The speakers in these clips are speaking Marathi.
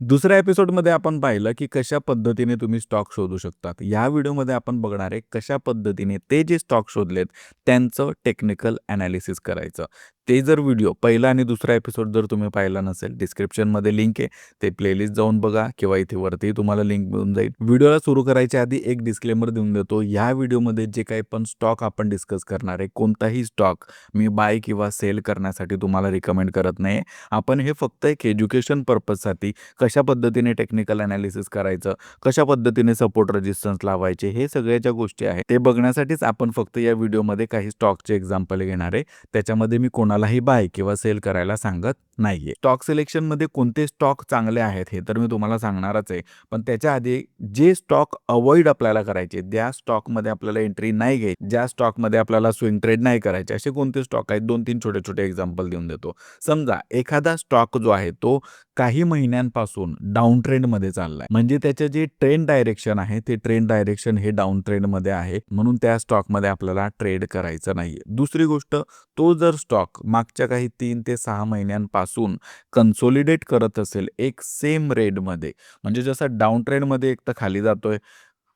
दुसऱ्या एपिसोडमध्ये आपण पाहिलं, की कशा पद्धतीने तुम्ही स्टॉक शोधू शकतात. या व्हिडिओमध्ये आपण बघणार आहे, कशा पद्धतीने ते जे स्टॉक शोधलेत, त्यांचं टेक्निकल एनालिसिस करायचं. ते जर व्हिडिओ पहिला आणि दुसरा एपिसोड जर तुम्ही पाहिला नसेल, डिस्क्रिप्शनमध्ये लिंक आहे. ते प्लेलिस्ट जाऊन बघा किंवा इथे वरती तुम्हाला लिंक मिळून जाईल. व्हिडिओला सुरू करायच्या आधी एक डिस्क्लेमर देऊन देतो. या व्हिडिओमध्ये जे काही पण स्टॉक आपण डिस्कस करणार आहे, कोणताही स्टॉक मी बाय किंवा सेल करण्यासाठी तुम्हाला रिकमेंड करत नाही. आपण हे फक्त एक एज्युकेशन पर्पजसाठी कशा पद्धतीने टेक्निकल एनालिसिस करायचं, कशा पद्धतीने सपोर्ट रेजिस्टन्स लावायचे, हे सगळ्या ज्या गोष्टी आहेत ते बघण्यासाठीच आपण फक्त या व्हिडिओमध्ये काही स्टॉकचे एक्झाम्पल घेणार आहे. त्याच्यामध्ये मी कोणालाही बाय किंवा सेल करायला सांगत नाहीये. स्टॉक सिलेक्शनमध्ये कोणते स्टॉक चांगले आहेत हे तर मी तुम्हाला सांगणारच आहे. पण त्याच्या आधी जे स्टॉक अव्हॉइड आपल्याला करायचे, ज्या स्टॉकमध्ये आपल्याला एंट्री नाही घ्यायची, ज्या स्टॉकमध्ये आपल्याला स्विंग ट्रेड नाही करायचे, असे कोणते स्टॉक आहेत 2-3 छोटे-छोटे एक्झाम्पल देऊन देतो. समजा एखादा स्टॉक जो आहे तो काही महिन्यांपासून डाउन ट्रेंडमध्ये चाललाय. म्हणजे त्याचे जे ट्रेंड डायरेक्शन आहे ते ट्रेंड डायरेक्शन हे डाउन ट्रेंडमध्ये आहे. म्हणून त्या स्टॉकमध्ये आपल्याला ट्रेड करायचं नाहीये. दुसरी गोष्ट, तो जर स्टॉक मागच्या काही 3 ते 6 महिन्यांपासून कन्सोलिडेट करत असेल एक सेम रेटमध्ये, म्हणजे जसं डाउन ट्रेंडमध्ये एक तर खाली जातोय,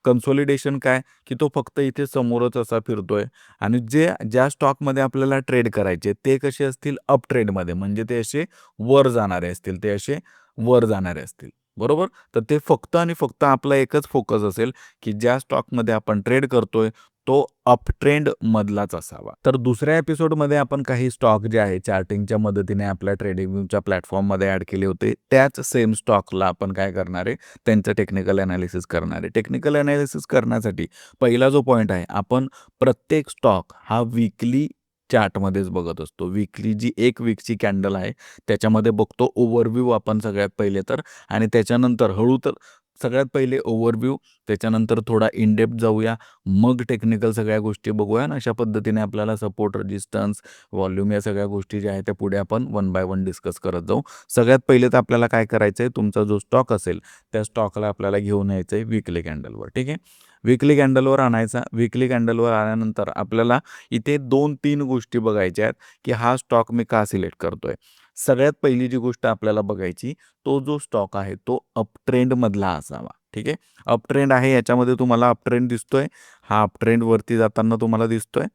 कन्सोलिडेशन काय, की तो फक्त इथे समोरच असा फिरतोय आणि ज्या स्टॉकमध्ये आपल्याला ट्रेड करायचे ते कसे असतील अप ट्रेंडमध्ये, म्हणजे ते असे वर जाणारे असतील, ते असे वर जाणारे असतील. बरोबर? तर ते फक्त आणि फक्त आपला एकच फोकस असेल, की ज्या स्टॉकमध्ये आपण ट्रेड करतोय तो अप ट्रेंड मधलाच असावा. तर दुसऱ्या एपिसोडमध्ये आपण काही स्टॉक जे आहे चार्टिंगच्या मदतीने आपल्या ट्रेडिंगच्या प्लॅटफॉर्ममध्ये ॲड केले होते. त्याच सेम स्टॉकला आपण काय करणार आहे, त्यांचं टेक्निकल एनालिसिस करणार आहे. टेक्निकल एनालिसिस करण्यासाठी पहिला जो पॉइंट आहे, आपण प्रत्येक स्टॉक हा वीकली चार्टमध्येच बघत असतो. वीकली जी 1 वीकची कॅन्डल आहे त्याच्यामध्ये बघतो. ओव्हरव्ह्यू आपण सगळ्यात पहिले तर, आणि त्याच्यानंतर हळू तर सगळ्यात पहिले ओव्हरव्ह्यू, त्याच्यानंतर थोडा इन डेप्थ जाऊया, मग टेक्निकल सगळ्या गोष्टी बघूया आणि अशा पद्धतीने आपल्याला सपोर्ट, रेजिस्टन्स, व्हॉल्यूम या सगळ्या गोष्टी ज्या आहेत त्या पुढे आपण वन बाय वन डिस्कस करत जाऊ. सगळ्यात पहिले तर आपल्याला काय करायचं आहे, तुमचा जो स्टॉक असेल त्या स्टॉकला आपल्याला घेऊन यायचं आहे वीकली कॅन्डलवर. ठीक आहे. वीकली कॅन्डलवर आणायचा. वीकली कॅन्डलवर आल्यानंतर आपल्याला इथे 2-3 गोष्टी बघायच्या आहेत, की हा स्टॉक मी का सिलेक्ट करतोय. सगळ्यात पहिली जी गोष्ट आपल्याला बघायची, तो जो स्टॉक आहे तो अप ट्रेंडमधला असावा. ठीक आहे. अप ट्रेंड आहे, याच्यामध्ये तुम्हाला अप ट्रेंड दिसतोय. हा अप ट्रेंड वरती जाताना तुम्हाला दिसतोय.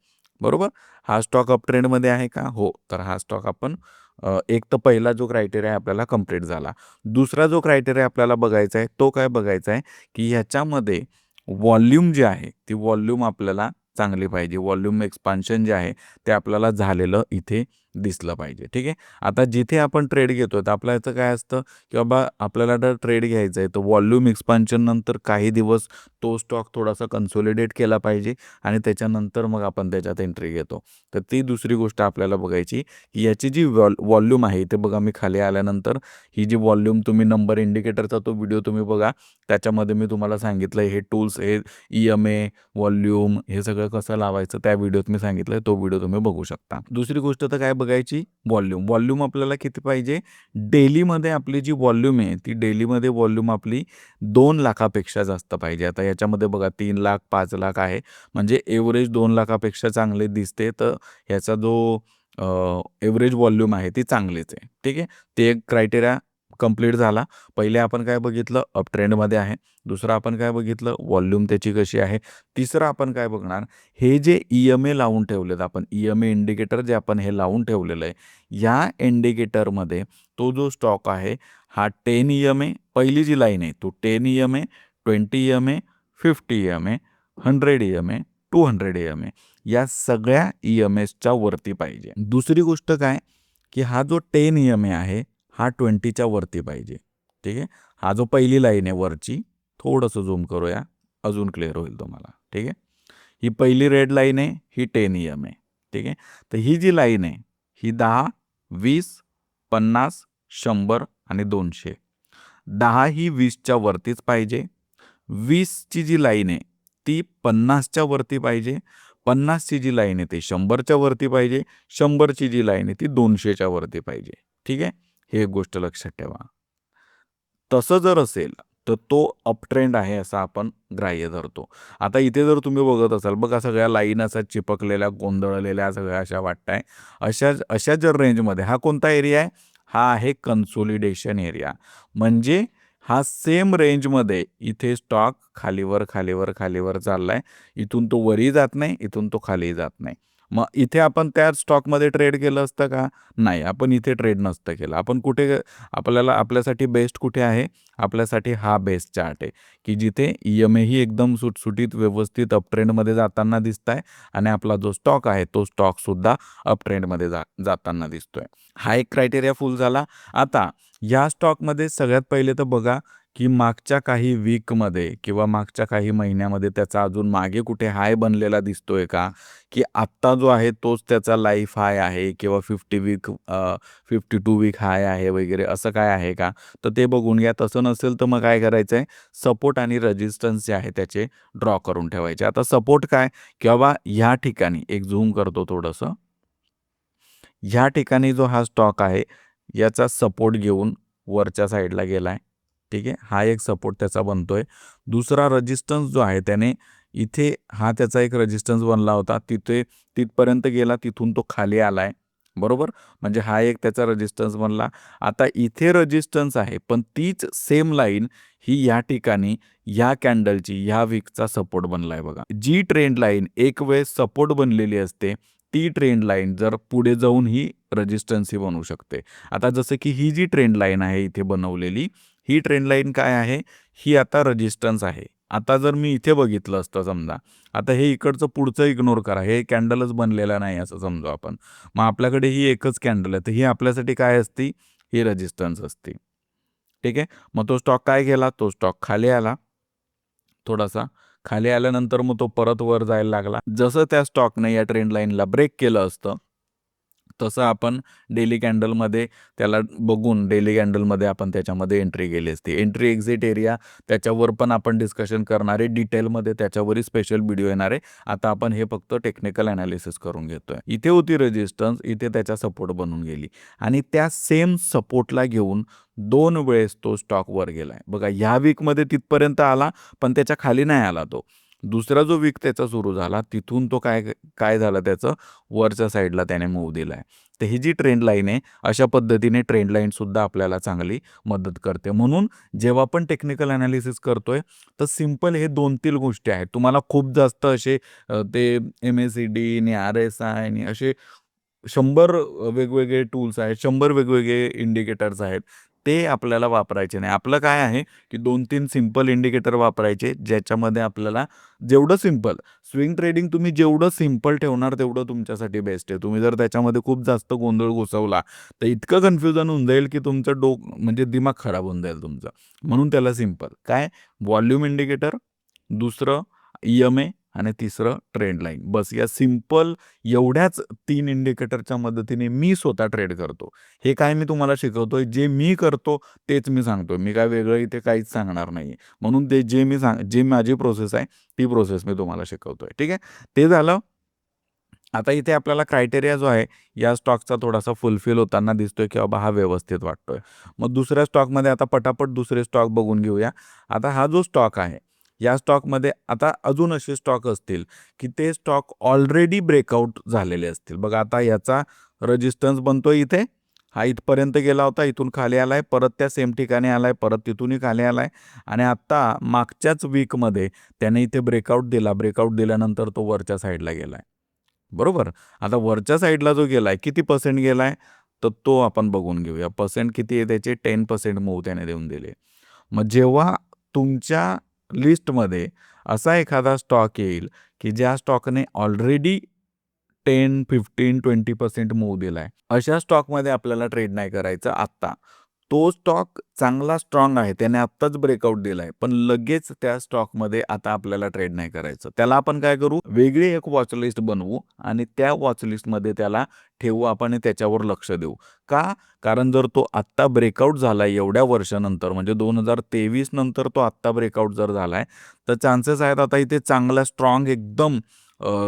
बरोबर? हा स्टॉक अप ट्रेंडमध्ये आहे का? हो. तर हा स्टॉक आपण एक तर पहिला जो क्रायटेरिया आपल्याला कंप्लीट झाला. दुसरा जो क्रायटेरिया आपल्याला बघायचा आहे, तो काय बघायचा आहे, की ह्याच्यामध्ये व्हॉल्यूम जी आहे, ती व्हॉल्यूम आपल्याला चांगली पाहिजे. व्हॉल्यूम एक्सपान्शन जे आहे, ते आपल्याला झालेलं इथे दिसलं पाहिजे. ठीक आहे. आता जिथे आपण ट्रेड घेतोय, तर आपल्या इथं काय असतं, की बाबा आपल्याला जर ट्रेड घ्यायचा आहे, तर व्हॉल्यूम एक्सपान्शन नंतर काही दिवस तो स्टॉक थोडासा कन्सोलिडेट केला पाहिजे आणि त्याच्यानंतर मग आपण त्याच्यात एंट्री घेतो. तर ती दुसरी गोष्ट आपल्याला बघायची, की याची जी व्हॉल्यूम आहे, ते बघा मी खाली आल्यानंतर ही जी व्हॉल्यूम, तुम्ही नंबर इंडिकेटरचा तो व्हिडिओ तुम्ही बघा. त्याच्यामध्ये मी तुम्हाला सांगितलं हे टूल्स, हे EMA, व्हॉल्यूम हे सगळं कसं लावायचं त्या व्हिडिओत मी सांगितलंय, तो व्हिडिओ तुम्ही बघू शकता. दुसरी गोष्ट तर काय बघायची, व्हॉल्यूम. व्हॉल्यूम आपल्याला किती पाहिजे, डेलीमध्ये आपली जी व्हॉल्यूम आहे ती डेलीमध्ये व्हॉल्यूम आपली 2 लाखापेक्षा जास्त पाहिजे. आता याच्यामध्ये बघा 3 लाख, 5 लाख आहे, म्हणजे एव्हरेज 2 लाखापेक्षा चांगले दिसते. तर ह्याचा जो एव्हरेज व्हॉल्यूम आहे ती चांगलीच आहे. ठीक आहे. ते एक क्रायटेरिया कंप्लीट झाला. पहिले आपण काय बघितलं, अप ट्रेंडमध्ये आहे. दुसरं आपण काय बघितलं, व्हॉल्यूम त्याची कशी आहे. तिसरं आपण काय बघणार, हे जे EMA लावून ठेवलेत आपण, EMA इंडिकेटर जे आपण हे लावून ठेवलेलं आहे, या इंडिकेटरमध्ये तो जो स्टॉक आहे हा 10 EMA, पहिली जी लाईन आहे तो 10 EMA, 20 EMA, 50 EMA, 100 EMA, 200 EMA या सगळ्या EMAsच्या वरती पाहिजे. दुसरी गोष्ट काय, की हा जो 10 EMA आहे हा 20च्या वरती पाहिजे. ठीक आहे. हा जो पहिली लाईन आहे वरची, थोडंसं झूम करूया, अजून क्लिअर होईल तुम्हाला. ठीक आहे. ही पहिली रेड लाईन आहे, ही 10 EMA. ठीक आहे. तर ही जी लाईन आहे ही 10, 20, 50, 100 आणि 200. 10 ही 20च्या वरतीच पाहिजे. 20ची जी लाईन आहे ती 50च्या वरती पाहिजे. 50ची जी लाईन आहे ती 100च्या वरती पाहिजे. 100ची जी लाईन आहे ती 200च्या वरती पाहिजे. ठीक आहे. ही एक गोष्ट लक्षात ठेवा. तसं जर असेल तर तो अप ट्रेंड आहे असं आपण ग्राह्य धरतो. आता इथे जर तुम्ही बघत असाल, बघा सगळ्या लाईन अशा चिपकलेल्या, गोंधळलेल्या सगळ्या अशा वाटताय. अशा जर रेंजमध्ये हा कोणता एरिया आहे, हा आहे कन्सोलिडेशन एरिया. म्हणजे हा सेम रेंजमध्ये इथे स्टॉक खालीवर, खालीवर, खालीवर चाललाय. इथून तो वरही जात नाही, इथून तो खालीही जात नाही. मग इथे आपण त्याच स्टॉकमध्ये ट्रेड केलं असतं का? नाही, आपण इथे ट्रेड नसतं केलं. आपण कुठे आपल्यासाठी बेस्ट कुठे आहे? आपल्यासाठी हा बेस्ट चार्ट आहे, की जिथे EMA ही एकदम सुटसुटीत व्यवस्थित अप ट्रेंडमध्ये जाताना दिसताय आणि आपला जो स्टॉक आहे तो स्टॉकसुद्धा अप ट्रेंडमध्ये जाताना दिसतोय. हा एक क्रायटेरिया फुल झाला. आता या स्टॉकमध्ये सगळ्यात पहिले तर बघा, की मागच्या काही वीकमध्ये किंवा मागच्या काही महिन्यामध्ये त्याचा अजून मागे कुठे हाय बनलेला दिसतोय का? की आत्ता जो आहे तोच त्याचा लाईफ हाय आहे किंवा 52 वीक हाय आहे वगैरे असं काय आहे का? तर ते बघून घ्या. तसं नसेल तर मग काय करायचं आहे, सपोर्ट आणि रेझिस्टन्स जे आहे त्याचे ड्रॉ करून ठेवायचे. आता सपोर्ट काय? की बाबा ह्या ठिकाणी एक झूम करतो थोडंसं. ह्या ठिकाणी जो हा स्टॉक आहे, याचा सपोर्ट घेऊन वरच्या साईडला गेलाय. ठीक आहे. हा एक सपोर्ट त्याचा बनतोय. दुसरा रेझिस्टन्स जो आहे त्याने इथे हा त्याचा एक रेझिस्टन्स बनला होता. तिथे तिथपर्यंत गेला, तिथून तो खाली आलाय. बरोबर? म्हणजे हा एक त्याचा रेझिस्टन्स बनला. आता इथे रेझिस्टन्स आहे, पण तीच सेम लाईन ही या ठिकाणी या कॅन्डलची या वीकचा सपोर्ट बनलाय बघा. जी ट्रेंड लाईन एक वेळेस सपोर्ट बनलेली असते, ती ट्रेंड लाईन जर पुढे जाऊन ही रेझिस्टन्सही बनवू शकते. आता जसं की ही जी ट्रेंड लाईन आहे इथे बनवलेली, ही ट्रेंड लाईन काय आहे? ही आता रेझिस्टन्स आहे. आता जर मी इथे बघितलं असतं समजा, आता हे इकडचं पुढचं इग्नोर करा. हे कॅन्डलच बनलेलं नाही असं समजू आपण. मग आपल्याकडे ही एकच कॅन्डल आहे. तर ही आपल्यासाठी काय असती? ही रेझिस्टन्स असते. ठीक आहे. मग तो स्टॉक काय केला? तो स्टॉक खाली आला. थोडासा खाली आल्यानंतर मग तो परत वर जायला लागला. जसं त्या स्टॉकने या ट्रेंड लाईनला ब्रेक केलं असतं, तसं आपण डेली कॅन्डलमध्ये त्याला बघून डेली कॅन्डलमध्ये आपण त्याच्यामध्ये एंट्री केली असती. एंट्री एक्झिट एरिया त्याच्यावर पण आपण डिस्कशन करणार आहे. डिटेलमध्ये त्याच्यावरही स्पेशल व्हिडिओ येणार आहे. आता आपण हे फक्त टेक्निकल एनालिसिस करून घेतोय. इथे होती रेझिस्टन्स, इथे त्याचा सपोर्ट बनून गेली आणि त्या सेम सपोर्टला घेऊन 2 वेळेस तो स्टॉक वर गेलाय. बघा ह्या वीकमध्ये तिथपर्यंत आला, पण त्याच्या खाली नाही आला तो. दुसरा जो वीक त्याचा सुरू झाला, तिथून तो काय काय झालं त्याचं वरच्या साईडला त्याने मूव्ह दिलाय. तर ही जी ट्रेंड लाईन आहे, अशा पद्धतीने ट्रेंड लाईनसुद्धा आपल्याला चांगली मदत करते. म्हणून जेव्हा आपण टेक्निकल एनालिसिस करतोय, तर सिंपल हे 2-3 गोष्टी आहेत. तुम्हाला खूप जास्त असे ते MACD आणि RSI आणि असे 100 वेगवेगळे टूल्स आहेत, 100 वेगवेगळे इंडिकेटर्स आहेत. ते आपल्याला वापरायचे नाही. आपलं काय आहे, की 2-3 सिंपल इंडिकेटर वापरायचे, ज्याच्यामध्ये आपल्याला जेवढं सिंपल स्विंग ट्रेडिंग तुम्ही जेवढं सिंपल ठेवणार तेवढं तुमच्यासाठी बेस्ट आहे. तुम्ही जर त्याच्यामध्ये खूप जास्त गोंधळ घुसवला, तर इतकं कन्फ्युजन होऊन जाईल, की तुमचं म्हणजे दिमाग खराब होऊन जाईल तुमचं. म्हणून त्याला सिंपल काय व्हॉल्यूम इंडिकेटर, दुसरं EMA आणि तिसरं ट्रेंड लाईन. बस या सिंपल एवढ्याच 3 इंडिकेटरच्या मदतीने मी स्वतः ट्रेड करतो. हे काय मी तुम्हाला शिकवतोय, जे मी करतो तेच मी सांगतोय. मी काय वेगळं इथे काहीच सांगणार नाहीये. म्हणून ते जे माझी प्रोसेस आहे, ती प्रोसेस मी तुम्हाला शिकवतोय. ठीक आहे. ते झालं. आता इथे आपल्याला क्रायटेरिया जो आहे, या स्टॉकचा थोडासा फुलफिल होताना दिसतोय, की बाबा हा व्यवस्थित वाटतोय. मग दुसऱ्या स्टॉकमध्ये आता पटापट दुसरे स्टॉक बघून घेऊया. आता हा जो स्टॉक आहे, या स्टॉकमध्ये आता अजून असे स्टॉक असतील, की ते स्टॉक ऑलरेडी ब्रेकआउट झालेले असतील. बघा आता याचा रेझिस्टन्स बनतोय इथे. हा इथपर्यंत गेला होता, इथून खाली आलाय, परत त्या सेम ठिकाणी आलाय, परत तिथूनही खाली आलाय आणि आता मागच्याच वीकमध्ये त्याने इथे ब्रेकआउट दिला. ब्रेकआउट दिल्यानंतर तो वरच्या साईडला गेलाय. बरोबर. आता वरच्या साईडला जो गेलाय, किती पर्सेंट गेलाय? तर तो आपण बघून घेऊया. पर्सेंट किती आहे त्याचे? 10% मूव्ह त्याने देऊन दिले. मग जेव्हा तुमच्या लिस्टमध्ये असा एखादा स्टॉक येईल, की ज्या स्टॉकने ऑलरेडी 10, 15, 20% मूव्ह दिलाय. अशा स्टॉकमध्ये आपल्याला ट्रेड नाही करायचं आत्ता. तो स्टॉक चांगला स्ट्राँग आहे. त्याने आत्ताच ब्रेकआउट दिलाय. पण लगेच त्या स्टॉकमध्ये आता आपल्याला ट्रेड नाही करायचं. त्याला आपण काय करू? वेगळी एक वॉच लिस्ट बनवू आणि त्या वॉच लिस्टमध्ये त्याला ठेवू आपण आणि त्याच्यावर लक्ष देऊ. का? कारण जर तो आत्ता ब्रेकआउट झालाय एवढ्या वर्षानंतर म्हणजे 2023 नंतर तो आत्ता ब्रेकआउट जर झालाय, तर चान्सेस आहेत आता इथे चांगला स्ट्राँग एकदम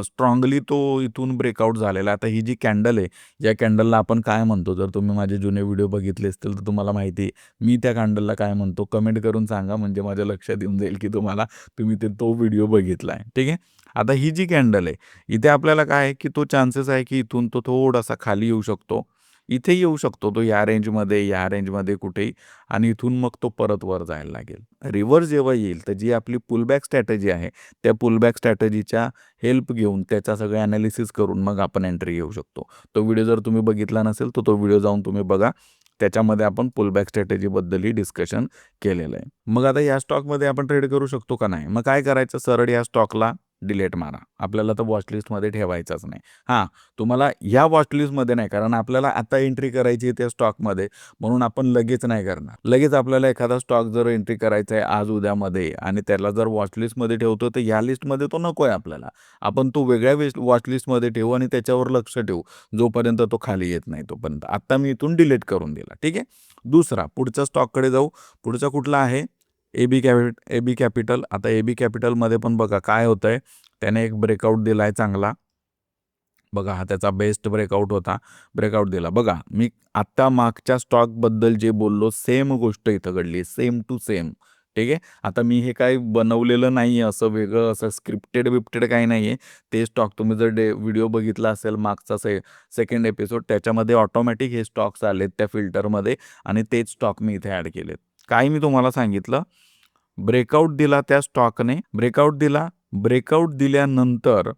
स्ट्राँगली तो इथून ब्रेकआउट झालेला आहे. आता ही जी कॅन्डल आहे, या कॅन्डलला आपण काय म्हणतो? जर तुम्ही माझे जुने व्हिडिओ बघितले असतील तर तुम्हाला माहिती आहे, मी त्या कॅन्डलला काय म्हणतो? कमेंट करून सांगा म्हणजे माझ्या लक्षात येऊन जाईल, की तुम्ही तो व्हिडिओ बघितला आहे. ठीक आहे. आता ही जी कॅन्डल आहे, इथे आपल्याला काय आहे, की तो चान्सेस आहे, की इथून तो थोडासा खाली येऊ शकतो. इथे येऊ शकतो तो या रेंजमध्ये कुठेही आणि इथून मग तो परत वर जायला लागेल. रिव्हर्स जेव्हा येईल तर जी आपली पुलबॅक स्ट्रॅटेजी आहे, त्या पुलबॅक स्ट्रॅटेजीच्या हेल्प घेऊन त्याचा सगळं ॲनालिसिस करून मग आपण एंट्री घेऊ शकतो. तो व्हिडिओ जर तुम्ही बघितला नसेल तर तो व्हिडिओ जाऊन तुम्ही बघा. त्याच्यामध्ये आपण पुलबॅक स्ट्रॅटेजीबद्दलही डिस्कशन केलेलं आहे. मग आता या स्टॉकमध्ये आपण ट्रेड करू शकतो का नाही? मग काय करायचं, सरळ या स्टॉकला डिलीट मारा. आपल्याला तर वॉच लिस्टमध्ये ठेवायचाच नाही. हां, तुम्हाला ह्या वॉच लिस्टमध्ये नाही, कारण आपल्याला आता एंट्री करायची आहे त्या स्टॉकमध्ये, म्हणून आपण लगेच नाही करणार. लगेच आपल्याला एखादा स्टॉक जर एंट्री करायचा आहे आज उद्यामध्ये आणि त्याला जर वॉच लिस्टमध्ये ठेवतो तर या लिस्टमध्ये तो नको आहे आपल्याला. आपण तो वेगळ्या वॉच लिस्टमध्ये ठेवू आणि त्याच्यावर लक्ष ठेवू जोपर्यंत तो खाली येत नाही तोपर्यंत. आता मी इथून डिलीट करून दिला. ठीक आहे. दुसरा पुढच्या स्टॉककडे जाऊ. पुढचा कुठला आहे? AB capital. आता एबी कॅपिटलमध्ये पण बघा काय होतंय, त्याने एक ब्रेकआउट दिलाय चांगला. बघा हा त्याचा बेस्ट ब्रेकआउट होता. ब्रेकआउट दिला. बघा मी आत्ता मागच्या स्टॉकबद्दल जे बोललो सेम गोष्ट इथं घडली. Same to same. ठीक आहे. आता मी हे काही बनवलेलं नाही आहे असं वेगळं, असं स्क्रिप्टेड काही नाही आहे. ते स्टॉक तुम्ही जर व्हिडिओ बघितला असेल मागचा सेकंड एपिसोड, त्याच्यामध्ये ऑटोमॅटिक हे स्टॉक्स आलेत त्या फिल्टरमध्ये आणि तेच स्टॉक मी इथे ॲड केलेत. काय मी तुम्हाला सांगितलं, ब्रेकआउट दिला त्या स्टॉकने, ब्रेकआउट दिल्यानंतर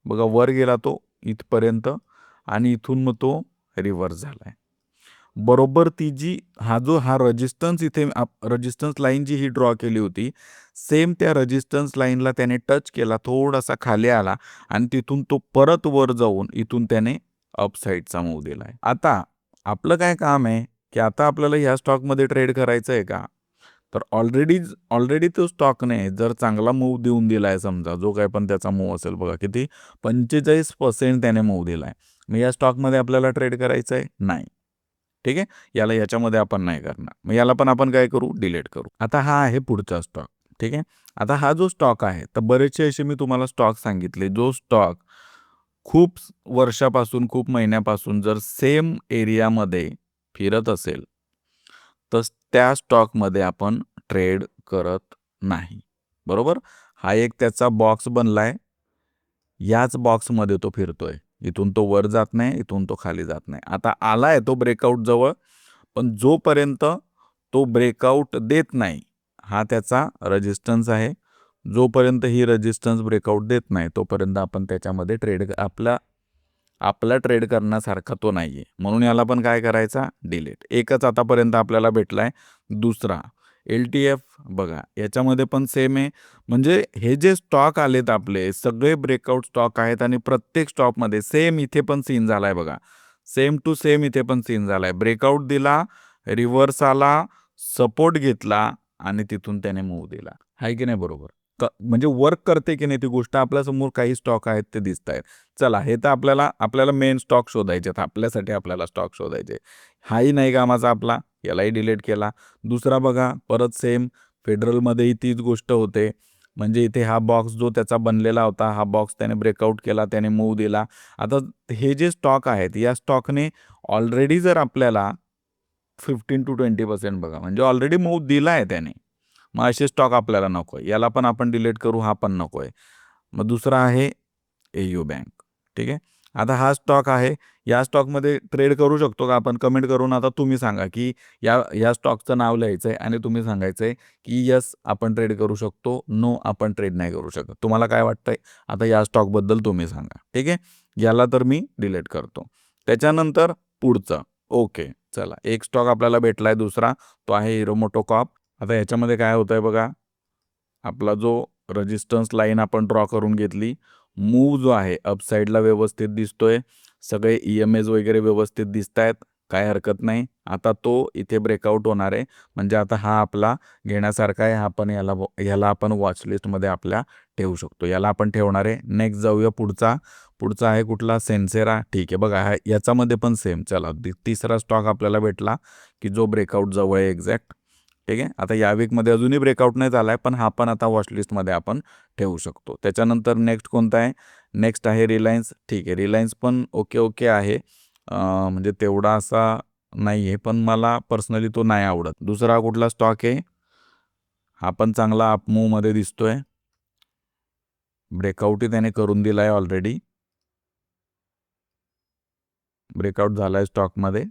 बघा वर गेला तो इथपर्यंत आणि इथून मग तो रिव्हर्स झालाय. बरोबर ती जी हा रेजिस्टन्स इथे रेजिस्टन्स लाईन जी ही ड्रॉ केली होती, सेम त्या रेजिस्टन्स लाईनला त्याने टच केला, थोडासा खाली आला आणि तिथून तो परत वर जाऊन इथून त्याने अपसाईडचा मूव्ह दिलाय. आता आपलं काय काम आहे, की आता आपल्याला ह्या स्टॉकमध्ये ट्रेड करायचं आहे का? तर ऑलरेडी तो स्टॉकने जर चांगला मूव्ह देऊन दिलाय, समजा जो काही पण त्याचा मूव्ह असेल, बघा किती 45% त्याने मूव्ह दिलाय. मग या स्टॉकमध्ये आपल्याला ट्रेड करायचं आहे? नाही. ठीक आहे. याच्यामध्ये आपण नाही करणार. मग याला पण आपण काय करू? डिलीट करू. आता हा आहे पुढचा स्टॉक. ठीक आहे. आता हा जो स्टॉक आहे, तर बरेचसे असे मी तुम्हाला स्टॉक सांगितले, जो स्टॉक खूप वर्षापासून, खूप महिन्यापासून जर सेम एरियामध्ये फिरत असेल, तर त्या स्टॉकमध्ये आपण ट्रेड करत नाही. बरोबर? हा एक त्याचा बॉक्स बनलाय. याच बॉक्समध्ये तो फिरतोय. इथून तो वर जात नाही, इथून तो खाली जात नाही. आता आलाय तो ब्रेकआउट जवळ, पण जोपर्यंत तो ब्रेकआउट देत नाही, हा त्याचा रेजिस्टन्स आहे. जोपर्यंत ही रेजिस्टन्स ब्रेकआउट देत नाही, तोपर्यंत आपण त्याच्यामध्ये आपला ट्रेड करण्यासारखा तो नाहीये. म्हणून याला पण काय करायचा? डिलीट. एकच आतापर्यंत आपल्याला भेटलाय. दुसरा LTF बघा, याच्यामध्ये पण सेम आहे. म्हणजे हे जे स्टॉक आलेत आपले सगळे ब्रेकआउट स्टॉक आहेत आणि प्रत्येक स्टॉकमध्ये सेम इथे पण सीन झालाय बघा. सेम टू सेम इथे पण सीन झालाय. ब्रेकआउट दिला, रिव्हर्स आला, सपोर्ट घेतला आणि तिथून त्याने मूव्ह दिला. आहे की नाही बरोबर? म्हणजे वर्क करते की नाही ती गोष्ट, आपल्यासमोर काही स्टॉक आहेत ते दिसत आहेत. चला, हे तर आपल्याला मेन स्टॉक शोधायचे आहेत. आपल्यासाठी आपल्याला स्टॉक शोधायचे. हाही नाही कामाचा आपला, यालाही डिलीट केला. दुसरा बघा परत सेम फेडरलमध्येही तीच गोष्ट होते. म्हणजे इथे हा बॉक्स जो त्याचा बनलेला होता, हा बॉक्स त्याने ब्रेकआउट केला, त्याने मूव्ह दिला. आता हे जे स्टॉक आहेत, या स्टॉकने ऑलरेडी जर आपल्याला 15% to 20% बघा, म्हणजे ऑलरेडी मूव्ह दिला आहे त्याने. मग असे स्टॉक आपल्याला नको आहे. याला पण आपण डिलीट करू, हा पण नको आहे. मग दुसरा आहे AU बँक. ठीक आहे. आता हा स्टॉक आहे. या स्टॉकमध्ये ट्रेड करू शकतो का आपण? कमेंट करून आता तुम्ही सांगा, की या स्टॉकचं नाव लिहायचं आहे आणि तुम्ही सांगायचं आहे, की येस आपण ट्रेड करू शकतो, नो आपण ट्रेड नाही करू शकत. तुम्हाला काय वाटतंय? आता या स्टॉकबद्दल तुम्ही सांगा. ठीक आहे. याला तर मी डिलीट करतो. त्याच्यानंतर पुढचं. ओके. चला, एक स्टॉक आपल्याला भेटलाय दुसरा, तो आहे हिरो मोटोकॉर्प. आता याच्यामध्ये काय होतंय बघा, आपला जो रेजिस्टन्स लाईन आपण ड्रॉ करून घेतली, मूव्ह जो आहे अपसाईडला व्यवस्थित दिसतोय, सगळे EMAs वगैरे व्यवस्थित दिसत आहेत, काय हरकत नाही. आता तो इथे ब्रेकआउट होणार आहे, म्हणजे आता हा आपला घेण्यासारखा आहे. याला आपण वॉच लिस्टमध्ये आपल्या ठेवू शकतो. याला आपण ठेवणार आहे. नेक्स्ट जाऊया पुढचा आहे कुठला? सेन्सेरा. ठीक आहे. बघा याच्यामध्ये पण सेम. चला, तिसरा स्टॉक आपल्याला भेटला, की जो ब्रेकआउट जवळ आहे एक्झॅक्ट. ठीक आहे. आता या वीकमध्ये अजूनही ब्रेकआउट नाही झाला आहे, पण हा पण आता वॉच लिस्टमध्ये आपण ठेवू शकतो. त्याच्यानंतर नेक्स्ट कोणता आहे? नेक्स्ट आहे रिलायन्स. ठीक आहे. रिलायन्स पण ओके आहे. म्हणजे तेवढा असा नाही आहे, पण मला पर्सनली तो नाही आवडत. दुसरा कुठला स्टॉक आहे? हा पण चांगला अपमूव्हमध्ये दिसतोय. ब्रेकआउटही त्याने करून दिला आहे ऑलरेडी. ब्रेकआउट झाला आहे स्टॉकमध्ये.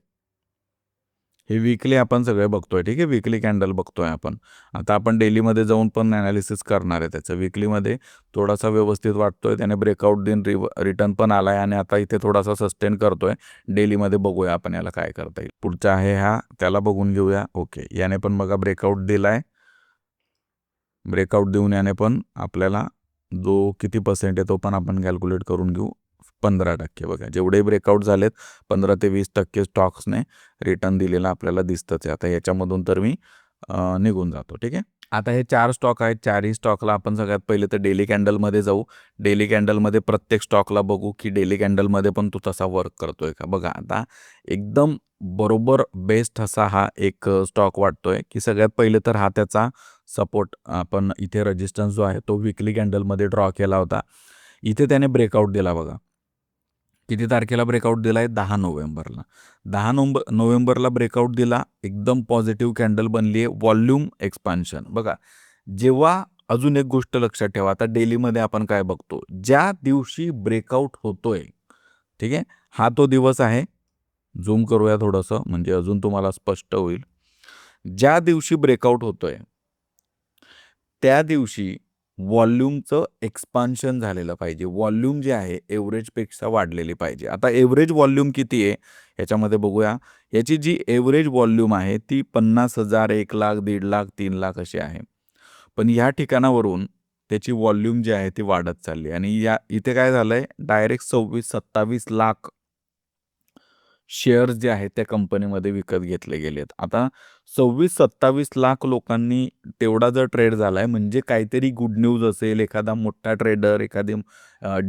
हे वीकली आपण सगळे बघतोय, ठीक आहे. वीकली कॅन्डल बघतोय आपण. आता आपण डेलीमध्ये जाऊन पण ॲनालिसिस करणार आहे त्याचं. वीकलीमध्ये थोडासा व्यवस्थित वाटतोय, त्याने ब्रेकआउट देऊन रिटर्न पण आलाय आणि आता इथे थोडासा सस्टेन करतोय. डेलीमध्ये बघूया आपण याला काय करता येईल. पुढचा आहे हा, त्याला बघून घेऊया. ओके, याने पण बघा ब्रेकआउट दिलाय. ब्रेकआउट देऊन याने पण आपल्याला जो किती पर्सेंट आहे तो पण आपण कॅल्क्युलेट करून घेऊ. 15% बघा, जेवढे ब्रेकआउट झालेत 15 ते 20% स्टॉक्सने रिटर्न दिलेला आपल्याला दिसतंच आहे. आता याच्यामधून तर मी निघून जातो, ठीक आहे. आता हे 4 स्टॉक आहेत. 4ही स्टॉकला आपण सगळ्यात पहिले तर डेली कॅन्डलमध्ये जाऊ. डेली कॅन्डलमध्ये प्रत्येक स्टॉकला बघू की डेली कॅन्डलमध्ये पण तो तसा वर्क करतोय का. बघा आता एकदम बरोबर बेस्ट असा हा एक स्टॉक वाटतोय की सगळ्यात पहिले तर हा त्याचा सपोर्ट आपण इथे रेजिस्टन्स जो आहे तो वीकली कॅन्डलमध्ये ड्रॉ केला होता. इथे त्याने ब्रेकआउट दिला बघा. किती तारखेला ब्रेकआउट दिला आहे? 10 नोव्हेंबरला. 10 नोव्हेंबरला ब्रेकआउट दिला. एकदम पॉझिटिव्ह कॅन्डल बनली आहे. व्हॉल्यूम एक्सपान्शन बघा. जेव्हा अजून एक गोष्ट लक्षात ठेवा, आता डेलीमध्ये आपण काय बघतो, ज्या दिवशी ब्रेकआउट होतोय, ठीक आहे, हा तो दिवस आहे. झूम करूया थोडंसं म्हणजे अजून तुम्हाला स्पष्ट होईल. ज्या दिवशी ब्रेकआउट होतोय त्या दिवशी व्हॉल्यूमचं एक्सपान्शन झालेलं पाहिजे. व्हॉल्यूम जे आहे एव्हरेजपेक्षा वाढलेली पाहिजे. आता एव्हरेज व्हॉल्यूम किती आहे याच्यामध्ये बघूया. याची जी एव्हरेज व्हॉल्यूम आहे ती 50,000, 1,00,000, 1,50,000, 3,00,000 अशी आहे. पण या ठिकाणावरून त्याची व्हॉल्यूम जी आहे ती वाढत चालली आणि इथे काय झालंय, डायरेक्ट 26-27 लाख शेअर्स जे आहेत त्या कंपनीमध्ये विकत घेतले गेलेत. आता 26-27 लाख लोकांनी तेवढा जर ट्रेड झालाय म्हणजे काहीतरी गुड न्यूज असेल. एखादा मोठा ट्रेडर, एखादी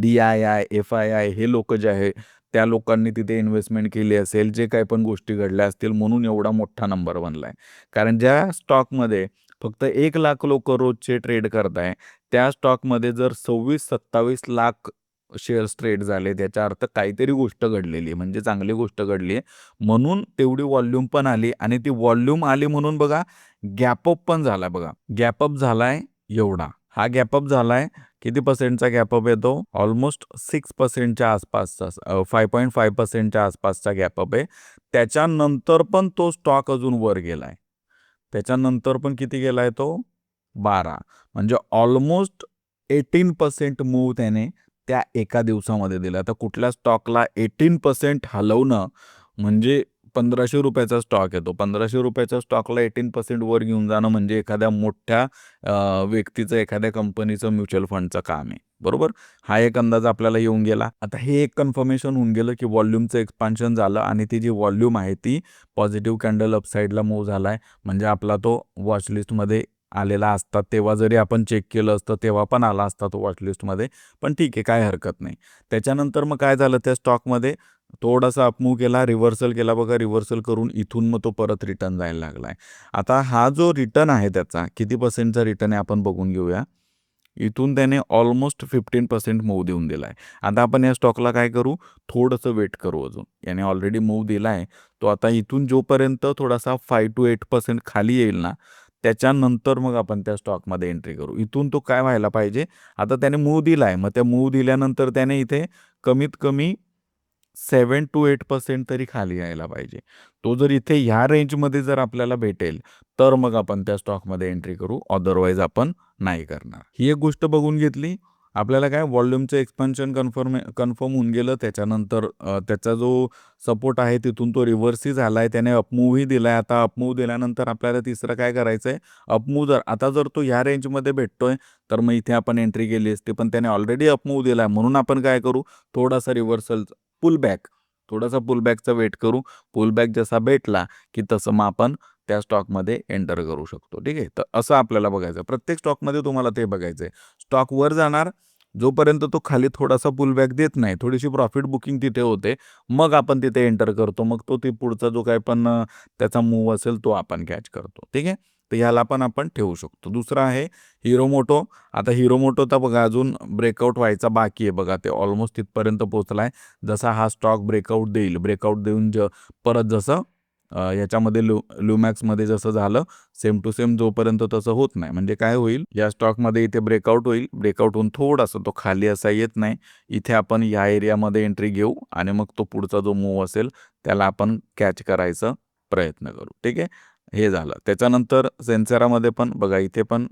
DII, FII हे लोक जे आहे त्या लोकांनी तिथे इन्व्हेस्टमेंट केली असेल. जे काही पण गोष्टी घडल्या असतील म्हणून एवढा मोठा नंबर बनलाय. कारण ज्या स्टॉकमध्ये फक्त 1 लाख लोक रोजचे ट्रेड करताय, त्या स्टॉकमध्ये जर 26-27 लाख शेअर्स ट्रेड झाले, त्याचा अर्थ काहीतरी गोष्ट घडलेली आहे, म्हणजे चांगली गोष्ट घडली आहे. म्हणून तेवढी व्हॉल्यूम पण आली आणि ती व्हॉल्यूम आली म्हणून बघा गॅप अप पण झाला बघा. गॅप अप झालाय एवढा. हा गॅप अप झालाय. किती पर्सेंटचा गॅप अप येतो? ऑलमोस्ट 6%च्या आसपासचा, 5.5%च्या आसपासचा गॅप अप आहे. त्याच्यानंतर पण तो स्टॉक अजून वर गेलाय. त्याच्यानंतर पण किती गेलाय तो? 12. म्हणजे ऑलमोस्ट 18% मूव्ह त्याने त्या एका दिवसामध्ये दिला. तर कुठल्या स्टॉकला 18% हलवणं म्हणजे ₹1,500 स्टॉक आहे तो. ₹1,500 स्टॉकला 18% वर घेऊन जाणं म्हणजे एखाद्या मोठ्या व्यक्तीचं, एखाद्या कंपनीचं, म्युच्युअल फंडचं काम आहे. बरोबर? हा एक अंदाज आपल्याला येऊन गेला. आता हे एक कन्फर्मेशन होऊन गेलं की व्हॉल्यूमचं एक्सपान्शन झालं आणि ती जी व्हॉल्यूम आहे ती पॉझिटिव्ह कॅन्डल अपसाईडला मूव्ह झालाय. म्हणजे आपला तो वॉचलिस्टमध्ये आलेला असता. तेव्हा जरी आपण चेक केलं असतं तेव्हा पण आला असता तो वॉचलिस्टमध्ये. पण ठीक आहे, काय हरकत नाही. त्याच्यानंतर मग काय झालं, त्या स्टॉकमध्ये थोडासा अपमूव्ह केला, रिव्हर्सल केला बघा. रिव्हर्सल करून इथून मग तो परत रिटर्न जायला लागलाय. आता हा जो रिटर्न आहे त्याचा किती पर्सेंटचा रिटर्न आहे आपण बघून घेऊया. इथून त्याने ऑलमोस्ट 15% मूव्ह देऊन दिलाय. आता आपण या स्टॉकला काय करू, थोडंसं वेट करू अजून. याने ऑलरेडी मूव्ह दिलाय. तो आता इथून जोपर्यंत थोडासा 5 to 8% खाली येईल ना, त्याच्यानंतर मग आपण त्या स्टॉकमध्ये एंट्री करू. इथून तो काय व्हायला पाहिजे, आता त्याने मूव्ह दिलाय. मग त्या मूव्ह दिल्यानंतर त्याने इथे कमीत कमी 7 to 8% तरी खाली यायला पाहिजे. तो जर इथे ह्या रेंजमध्ये जर आपल्याला भेटेल, तर मग आपण त्या स्टॉकमध्ये एंट्री करू. अदरवाईज आपण नाही करणार. ही एक गोष्ट बघून घेतली. आपल्याला काय व्हॉल्यूमचं एक्सपान्शन कन्फर्म होऊन गेलं. त्याच्यानंतर त्याचा जो सपोर्ट आहे तिथून तो रिव्हर्सही झालाय. त्याने अपमूव्हही दिलाय. आता अपमूव्ह दिल्यानंतर आपल्याला तिसरं काय करायचंय, अपमूव्ह जर तो ह्या रेंजमध्ये भेटतोय तर मग इथे आपण एंट्री केली असते. पण त्याने ऑलरेडी अपमूव्ह दिलाय म्हणून आपण काय करू, थोडासा रिव्हर्सल थोडासा पुलबॅकचा वेट करू. पुलबॅक जसा भेटला की तसं मग आपण त्या स्टॉकमध्ये एंटर करू शकतो. ठीक आहे. तर असं आपल्याला बघायचं. प्रत्येक स्टॉकमध्ये तुम्हाला ते बघायचंय. स्टॉक वर जाणार, जोपर्यंत तो खाली थोडासा पुलबॅक देत नाही, थोडीशी प्रॉफिट बुकिंग तिथे होते, मग आपण तिथे एंटर करतो. मग तो पुढचा जो काही पण त्याचा मूव्ह असेल तो आपण कॅच करतो. ठीक आहे. तर ह्याला पण आपण ठेवू शकतो. दुसरा आहे हिरो मोटो. आता हिरो मोटोचा बघा अजून ब्रेकआउट व्हायचा बाकी आहे बघा. ते ऑलमोस्ट तिथपर्यंत पोहोचलाय. जसा हा स्टॉक ब्रेकआउट देईल, ब्रेकआउट देऊन परत जसं याच्यामध्ये ल्युमॅक्समध्ये जसं झालं, सेम टू सेम जोपर्यंत तसं होत नाही, म्हणजे काय होईल, या स्टॉकमध्ये इथे ब्रेकआउट होईल. ब्रेकआउट होऊन थोडासा तो खाली असा येत नाही. इथे आपण या एरियामध्ये एंट्री घेऊ आणि मग तो पुढचा जो मूव्ह असेल त्याला आपण कॅच करायचं प्रयत्न करू. ठीक आहे. हे झालं. त्याच्यानंतर सेन्सेरामध्ये पण बघा इथे पण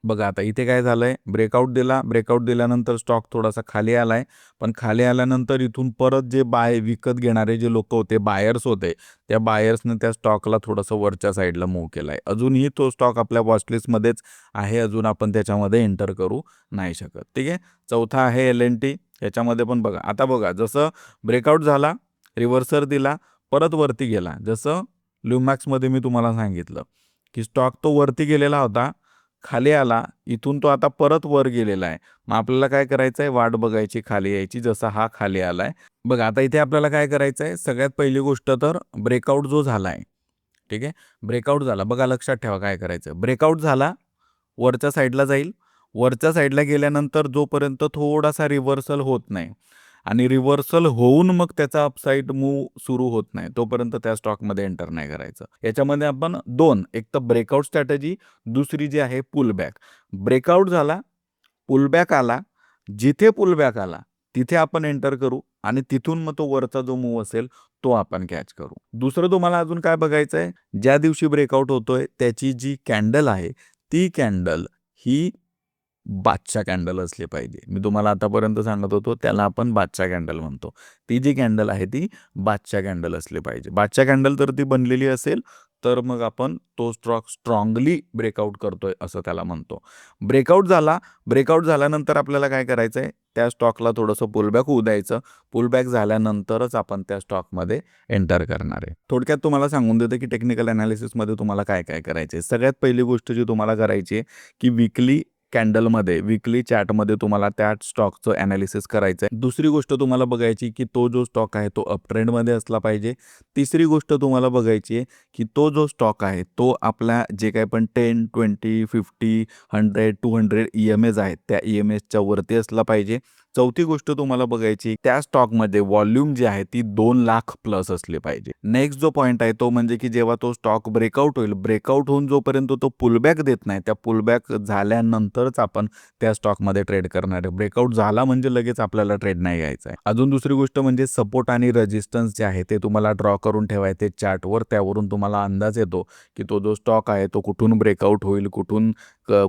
बघा आता इथे काय झालंय, ब्रेकआउट दिला. ब्रेकआउट दिल्यानंतर स्टॉक थोडासा खाली आलाय. पण खाली आल्यानंतर इथून परत जे विकत घेणारे जे लोक होते, बायर्स होते, त्या बायर्सने त्या स्टॉकला थोडंसं वरच्या साईडला मूव्ह केलाय. अजूनही तो स्टॉक आपल्या वॉचलिस्टमध्येच आहे. अजून आपण त्याच्यामध्ये एंटर करू नाही शकत. ठीक आहे. चौथा आहे L&T. याच्यामध्ये पण बघा आता बघा जसं ब्रेकआउट झाला, रिव्हर्सर दिला, परत वरती गेला. जसं ल्युमॅक्समध्ये मी तुम्हाला सांगितलं की स्टॉक तो वरती गेलेला होता, खाली आला, इथून तो आता परत वर गेलेला आहे. मग आपल्याला काय करायचं आहे, वाट बघायची खाली यायची. जसा हा खाली आलाय बघा, आता इथे आपल्याला काय करायचं आहे, सगळ्यात पहिली गोष्ट तर ब्रेकआउट जो झालाय, ठीक आहे, ब्रेकआउट झाला बघा, लक्षात ठेवा काय करायचं. ब्रेकआउट झाला, वरच्या साईडला जाईल. वरच्या साईडला गेल्यानंतर जोपर्यंत थोडासा रिव्हर्सल होत नाही आणि रिव्हर्सल होऊन मग त्याचा अपसाईड मूव्ह सुरू होत नाही, तोपर्यंत त्या स्टॉकमध्ये एंटर नाही करायचं. याच्यामध्ये आपण दोन, एक तर ब्रेकआउट स्ट्रॅटेजी, दुसरी जी आहे पुलबॅक. ब्रेकआउट झाला, पुलबॅक आला, जिथे पुलबॅक आला तिथे आपण एंटर करू आणि तिथून मग तो वरचा जो मूव्ह असेल तो आपण कॅच करू. दुसरं तुम्हाला अजून काय बघायचं आहे, ज्या दिवशी ब्रेकआउट होतोय त्याची जी कॅन्डल आहे ती कॅन्डल ही बादशाह कॅन्डल असली पाहिजे. मी तुम्हाला आतापर्यंत सांगत होतो त्याला आपण बादशाह कॅन्डल म्हणतो. ती जी कॅन्डल आहे ती बादशाह कॅन्डल असली पाहिजे. बादशाह कॅन्डल तर ती बनलेली असेल तर मग आपण तो स्टॉक स्ट्रॉंगली ब्रेकआउट करतोय असं त्याला म्हणतो. ब्रेकआउट झाला, ब्रेकआउट झाल्यानंतर आपल्याला काय करायचं आहे, त्या स्टॉकला थोडंसं पुलबॅक होऊ द्यायचं. पुलबॅक झाल्यानंतरच आपण त्या स्टॉकमध्ये एंटर करणार आहे. थोडक्यात तुम्हाला सांगून देतो की टेक्निकल ॲनालिसिसमध्ये तुम्हाला काय काय करायचे. सगळ्यात पहिली गोष्ट जी तुम्हाला करायची आहे की वीकली कॅन्डलमध्ये, वीकली चार्टमध्ये तुम्हाला त्या स्टॉकचं ॲनालिसिस करायचं आहे. दुसरी गोष्ट तुम्हाला बघायची की तो जो स्टॉक आहे तो अप ट्रेंडमध्ये असला पाहिजे. तिसरी गोष्ट तुम्हाला बघायची आहे की तो जो स्टॉक आहे तो आपल्या जे काही पण 10, 20, 50, 100, 200 EMAs आहेत त्या EMAsच्या वरती असला पाहिजे. चौथी गोष्ट तुम्हाला बघायची, त्या स्टॉकमध्ये व्हॉल्यूम जी आहे ती 2 लाख प्लस असली पाहिजे. नेक्स्ट जो पॉईंट आहे तो म्हणजे की जेव्हा तो स्टॉक ब्रेकआउट होईल, ब्रेकआउट होऊन जोपर्यंत तो पुलबॅक देत नाही, त्या पुलबॅक झाल्यानंतरच आपण त्या स्टॉकमध्ये ट्रेड करणार आहे. ब्रेकआउट झाला म्हणजे लगेच आपल्याला ट्रेड नाही घ्यायचा आहे. अजून दुसरी गोष्ट म्हणजे सपोर्ट आणि रेजिस्टन्स जे आहे ते तुम्हाला ड्रॉ करून ठेवायचे चार्टवर. त्यावरून तुम्हाला अंदाज येतो की तो जो स्टॉक आहे तो कुठून ब्रेकआउट होईल,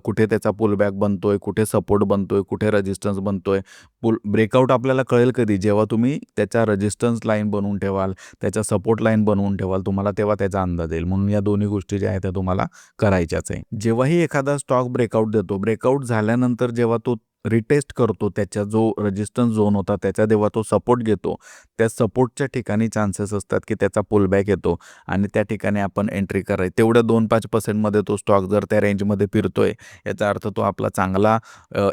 कुठे त्याचा पुलबॅक बनतोय, कुठे सपोर्ट बनतोय, कुठे रेजिस्टन्स बनतोय. ब्रेकआउट आपल्याला कळेल कधी, जेव्हा तुम्ही त्याच्या रेजिस्टन्स लाईन बनवून ठेवाल, त्याच्या सपोर्ट लाईन बनवून ठेवाल, तुम्हाला तेव्हा त्याचा अंदाज येईल. म्हणून या दोन्ही गोष्टी ज्या आहेत त्या तुम्हाला करायच्याच आहे. जेव्हाही एखादा स्टॉक ब्रेकआउट देतो, ब्रेकआउट झाल्यानंतर जेव्हा तो रिटेस्ट करतो, त्याचा जो रेजिस्टन्स झोन होता त्याचा जेव्हा तो सपोर्ट घेतो, त्या सपोर्टच्या ठिकाणी चान्सेस असतात की त्याचा पुलबॅक येतो आणि त्या ठिकाणी आपण एंट्री करायची. तेवढ्या 2-5% तो स्टॉक जर त्या रेंजमध्ये फिरतोय, याचा अर्थ तो आपला चांगला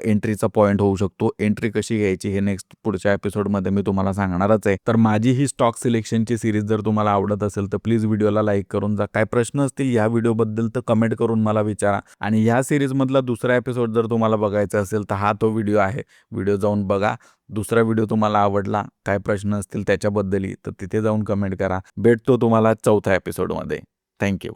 एंट्रीचा पॉईंट होऊ शकतो. एंट्री कशी घ्यायची हे नेक्स्ट पुढच्या एपिसोडमध्ये मी तुम्हाला सांगणारच आहे. तर माझी ही स्टॉक सिलेक्शनची सिरीज जर तुम्हाला आवडत असेल तर प्लीज व्हिडिओला लाईक करून जा. काय प्रश्न असतील या व्हिडिओबद्दल तर कमेंट करून मला विचारा. आणि ह्या सिरीजमधला दुसरा एपिसोड जर तुम्हाला बघायचा असेल तर हा तो व्हिडिओ आहे. व्हिडिओ जाऊन बघा. दुसरा व्हिडिओ तुम्हाला आवडला, काय प्रश्न असतील त्याच्याबद्दलही, तर तिथे जाऊन कमेंट करा. भेटतो तुम्हाला चौथ्या एपिसोडमध्ये. थँक्यू.